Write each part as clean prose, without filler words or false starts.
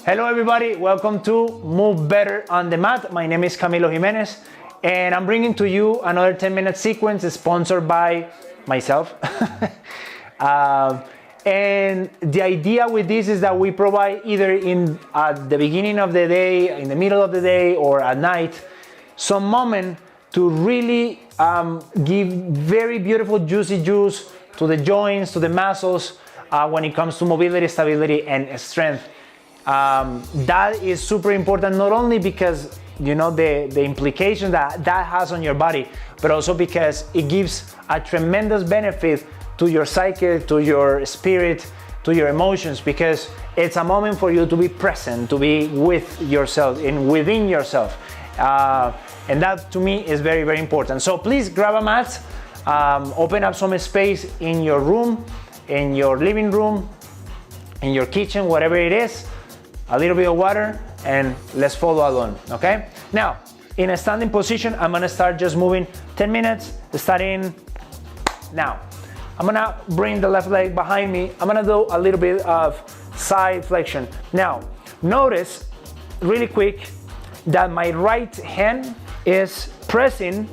Hello everybody, welcome to Move Better on the Mat. My name is Camilo Jimenez and I'm bringing to you another 10-minute sequence sponsored by myself. And the idea with this is that we provide either at the beginning of the day, in the middle of the day, or at night, some moment to really give very beautiful juicy juice to the joints, to the muscles when it comes to mobility, stability, and strength. That is super important, not only because you know the implications that has on your body, but also because it gives a tremendous benefit to your psyche, to your spirit, to your emotions, because it's a moment for you to be present, to be with yourself and within yourself. And that to me is very, very important. So please grab a mat, open up some space in your room, in your living room, in your kitchen, whatever it is, a little bit of water, and let's follow along, okay? Now, in a standing position, I'm gonna start just moving 10 minutes, starting now. I'm gonna bring the left leg behind me. I'm gonna do a little bit of side flexion. Now, notice really quick that my right hand is pressing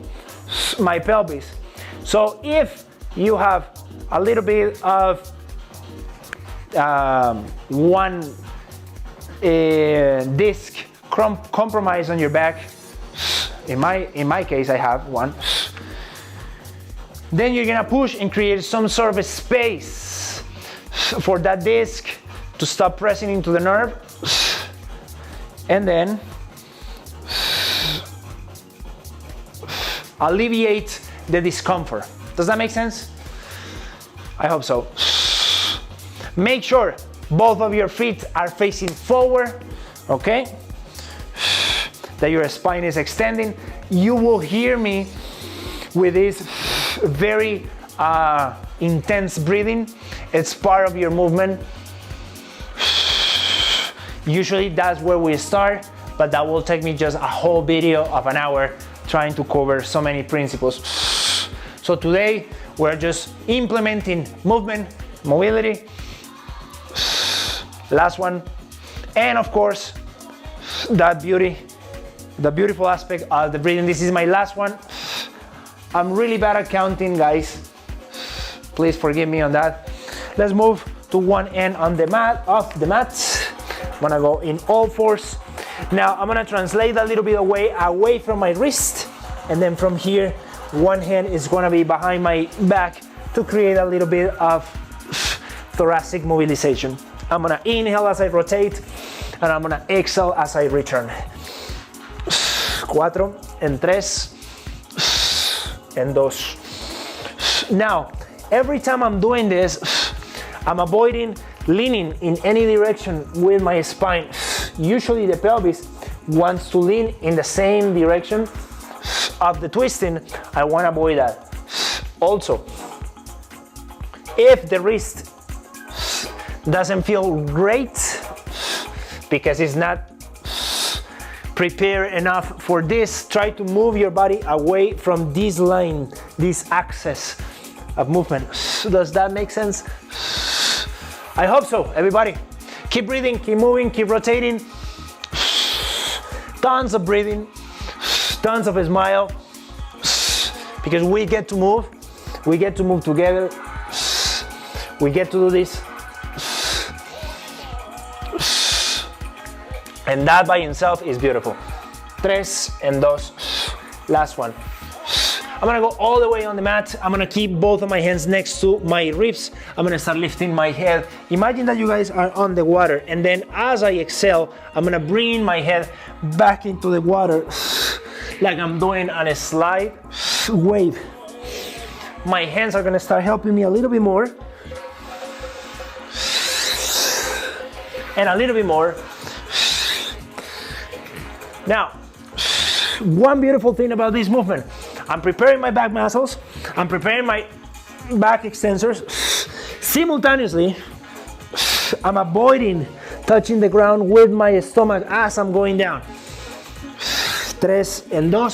my pelvis. So if you have a little bit of one disc compromise on your back, in my case I have one, then you're gonna push and create some sort of a space for that disc to stop pressing into the nerve, and then alleviate the discomfort. Does that make sense? I hope so. Make sure both of your feet are facing forward, okay? That your spine is extending. You will hear me with this very intense breathing. It's part of your movement. Usually that's where we start, but that will take me just a whole video of an hour trying to cover so many principles. So today we're just implementing movement, mobility, last one, and of course the beautiful aspect of the breathing. This is my last one. I'm really bad at counting, guys. Please forgive me on that. Let's move to one end on the mat, off the mat. I'm gonna go in all fours. Now I'm gonna translate a little bit away from my wrist, and then from here, one hand is gonna be behind my back to create a little bit of thoracic mobilization. I'm gonna inhale as I rotate, and I'm gonna exhale as I return. 4, and 3, and 2. Now, every time I'm doing this, I'm avoiding leaning in any direction with my spine. Usually the pelvis wants to lean in the same direction of the twisting. I want to avoid that. Also, if the wrist doesn't feel great because it's not prepared enough for this, try to move your body away from this line, this axis of movement. Does that make sense? I hope so, everybody. Keep breathing, keep moving, keep rotating. Tons of breathing, tons of a smile, because we get to move together. We get to do this. And that by itself is beautiful. 3, and 2. Last one. I'm gonna go all the way on the mat. I'm gonna keep both of my hands next to my ribs. I'm gonna start lifting my head. Imagine that you guys are on the water, and then as I exhale, I'm gonna bring my head back into the water like I'm doing on a slide wave. My hands are gonna start helping me a little bit more. And a little bit more. Now, one beautiful thing about this movement, I'm preparing my back muscles, I'm preparing my back extensors. Simultaneously, I'm avoiding touching the ground with my stomach as I'm going down. 3, and 2.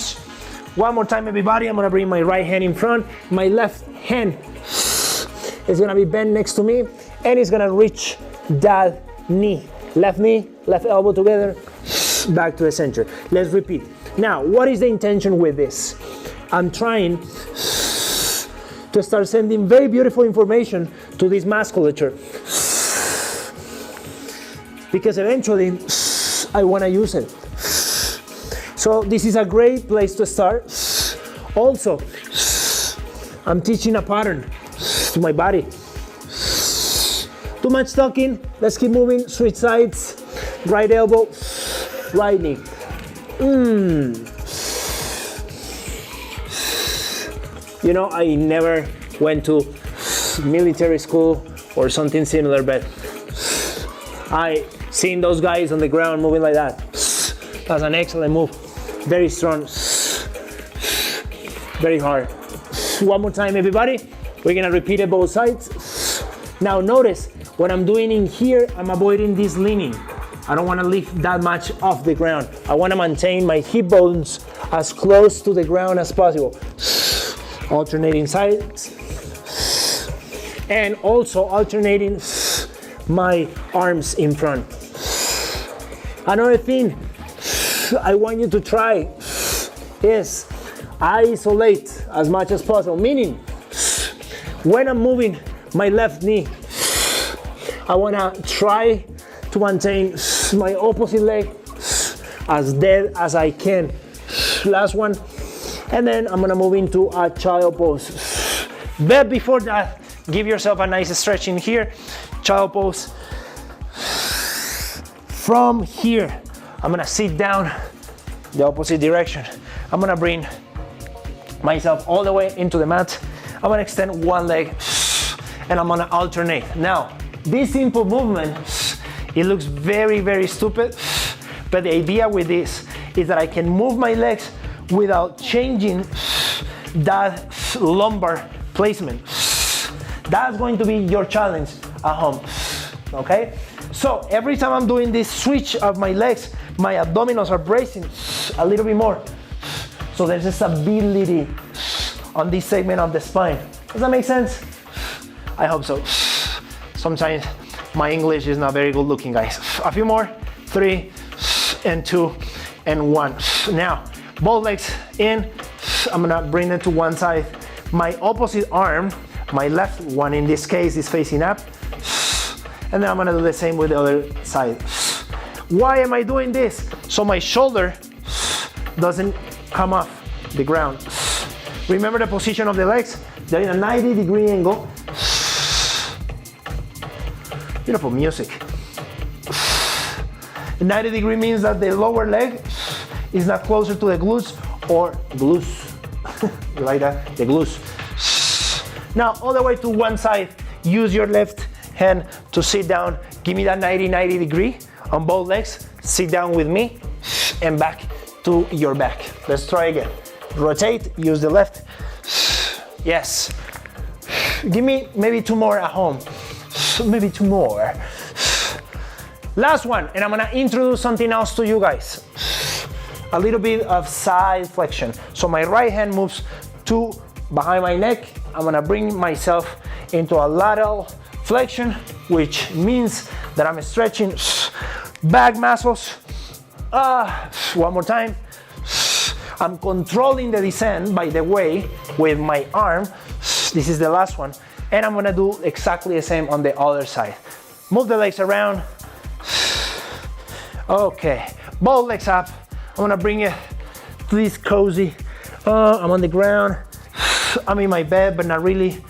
One more time, everybody. I'm gonna bring my right hand in front. My left hand is gonna be bent next to me, and it's gonna reach that knee. Left knee, left elbow together, back to the center. Let's repeat. Now, what is the intention with this? I'm trying to start sending very beautiful information to this musculature, because eventually I want to use it. So this is a great place to start. Also, I'm teaching a pattern to my body. Too much talking, let's keep moving. Switch sides, right elbow, right knee. You know, I never went to military school or something similar, but I seen those guys on the ground moving like that. That's an excellent move. Very strong, very hard. One more time, everybody. We're gonna repeat it both sides. Now notice, what I'm doing in here, I'm avoiding this leaning. I don't wanna lift that much off the ground. I wanna maintain my hip bones as close to the ground as possible. Alternating sides. And also alternating my arms in front. Another thing I want you to try is isolate as much as possible, meaning when I'm moving my left knee, I want to try to maintain my opposite leg as dead as I can. Last one, and then I'm gonna move into a child pose. But before that, give yourself a nice stretch in here. Child pose. From here, I'm gonna sit down the opposite direction. I'm gonna bring myself all the way into the mat. I'm gonna extend one leg and I'm gonna alternate. Now, this simple movement, it looks very, very stupid, but the idea with this is that I can move my legs without changing that lumbar placement. That's going to be your challenge at home, okay? So every time I'm doing this switch of my legs, my abdominals are bracing a little bit more. So there's a stability on this segment of the spine. Does that make sense? I hope so. Sometimes my English is not very good looking, guys. A few more, 3 and 2 and 1. Now, both legs in. I'm gonna bring it to one side. My opposite arm, my left one in this case, is facing up. And then I'm gonna do the same with the other side. Why am I doing this? So my shoulder doesn't come off the ground. Remember the position of the legs? They're in a 90-degree angle. Beautiful music. 90-degree means that the lower leg is not closer to the glutes or glutes. You like that? The glutes. Now, all the way to one side, use your left hand to sit down. Give me that 90 degree on both legs. Sit down with me and back to your back. Let's try again. Rotate, use the left. Yes. Give me maybe 2 more at home. Maybe 2 more. Last one, and I'm gonna introduce something else to you guys. A little bit of side flexion. So my right hand moves to behind my neck. I'm gonna bring myself into a lateral flexion, which means that I'm stretching back muscles. One more time. I'm controlling the descent, by the way, with my arm. This is the last one. And I'm gonna do exactly the same on the other side. Move the legs around. Okay, both legs up. I'm gonna bring it to this cozy. I'm on the ground. I'm in my bed, but not really.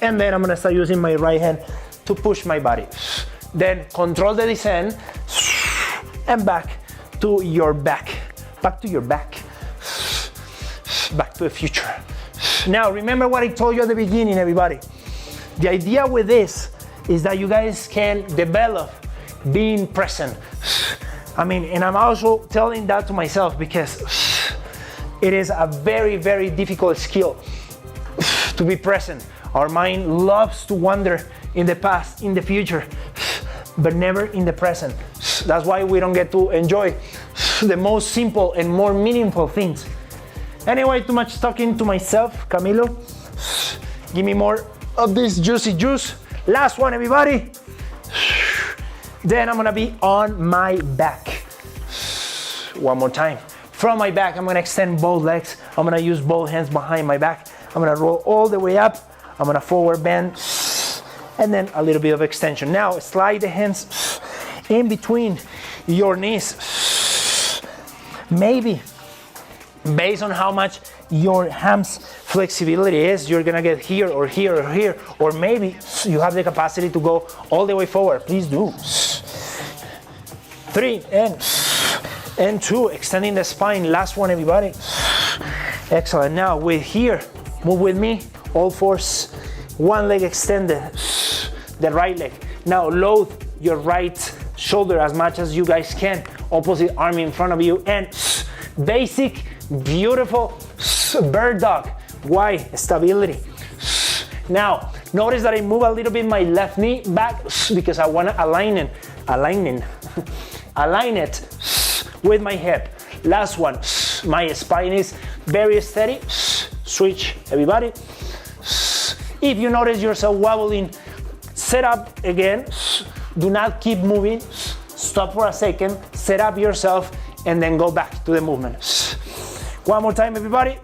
And then I'm gonna start using my right hand to push my body. Then control the descent and back to your back. Back to your back. Back to the future. Now, remember what I told you at the beginning, everybody. The idea with this is that you guys can develop being present. I mean, and I'm also telling that to myself because it is a very, very difficult skill to be present. Our mind loves to wander in the past, in the future, but never in the present. That's why we don't get to enjoy the most simple and more meaningful things. Anyway, too much talking to myself, Camilo. Give me more of this juicy juice. Last one, everybody. Then I'm gonna be on my back. One more time. From my back, I'm gonna extend both legs. I'm gonna use both hands behind my back. I'm gonna roll all the way up. I'm gonna forward bend, and then a little bit of extension. Now, slide the hands in between your knees. Maybe, based on how much your ham's flexibility is, you're gonna get here or here or here, or maybe you have the capacity to go all the way forward. Please do. 3 and 2, extending the spine. Last one, everybody. Excellent. Now with here, move with me, all fours, one leg extended, the right leg. Now load your right shoulder as much as you guys can, opposite arm in front of you, and basic, beautiful bird dog. Why? Stability. Now, notice that I move a little bit my left knee back because I want to align it with my hip. Last one, my spine is very steady. Switch, everybody. If you notice yourself wobbling, set up again. Do not keep moving. Stop for a second, set up yourself, and then go back to the movement. One more time, everybody.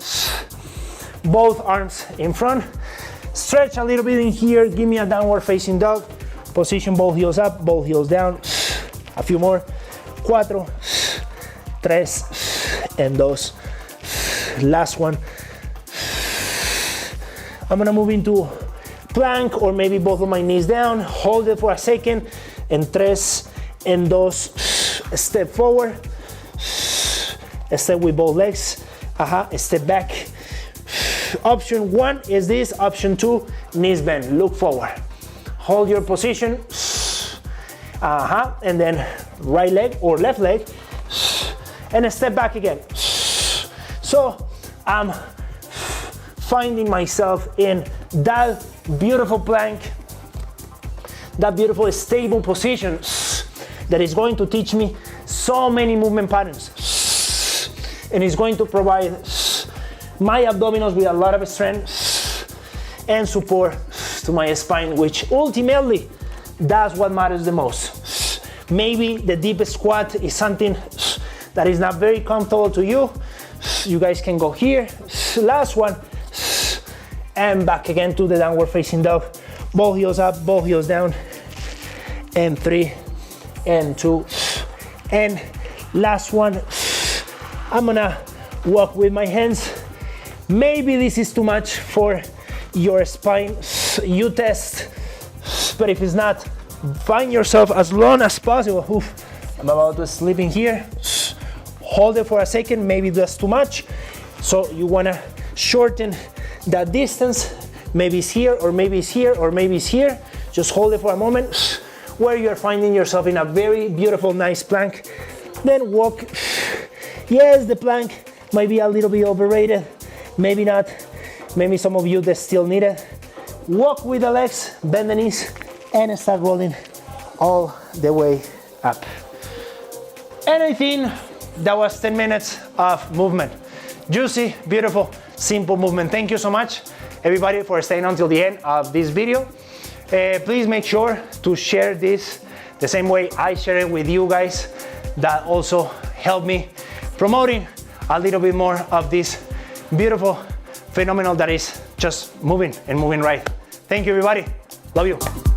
Both arms in front. Stretch a little bit in here. Give me a downward facing dog. Position both heels up, both heels down. A few more. 4, 3, and 2. Last one. I'm gonna move into plank, or maybe both of my knees down. Hold it for a second. And 3 and 2. Step forward. Step with both legs. Step back. Option 1 is this. Option 2, knees bend. Look forward. Hold your position. And then right leg or left leg. And a step back again. So I'm finding myself in that beautiful plank, that beautiful stable position that is going to teach me so many movement patterns, and is going to provide my abdominals with a lot of strength and support to my spine, which ultimately, that's what matters the most. Maybe the deep squat is something that is not very comfortable to you. You guys can go here. Last one. And back again to the downward facing dog. Both heels up, both heels down. And 3 and 2. And last one. I'm gonna walk with my hands. Maybe this is too much for your spine. You test. But if it's not, find yourself as long as possible. Oof, I'm about to slip in here. Hold it for a second. Maybe that's too much. So you wanna shorten that distance. Maybe it's here, or maybe it's here, or maybe it's here. Just hold it for a moment where you're finding yourself in a very beautiful, nice plank. Then walk. Yes, the plank might be a little bit overrated. Maybe not. Maybe some of you that still need it. Walk with the legs, bend the knees, and start rolling all the way up. And I think that was 10 minutes of movement. Juicy, beautiful, simple movement. Thank you so much, everybody, for staying until the end of this video. Please make sure to share this the same way I share it with you guys. That also helped me promoting a little bit more of this beautiful phenomenon that is just moving and moving right. Thank you, everybody. Love you.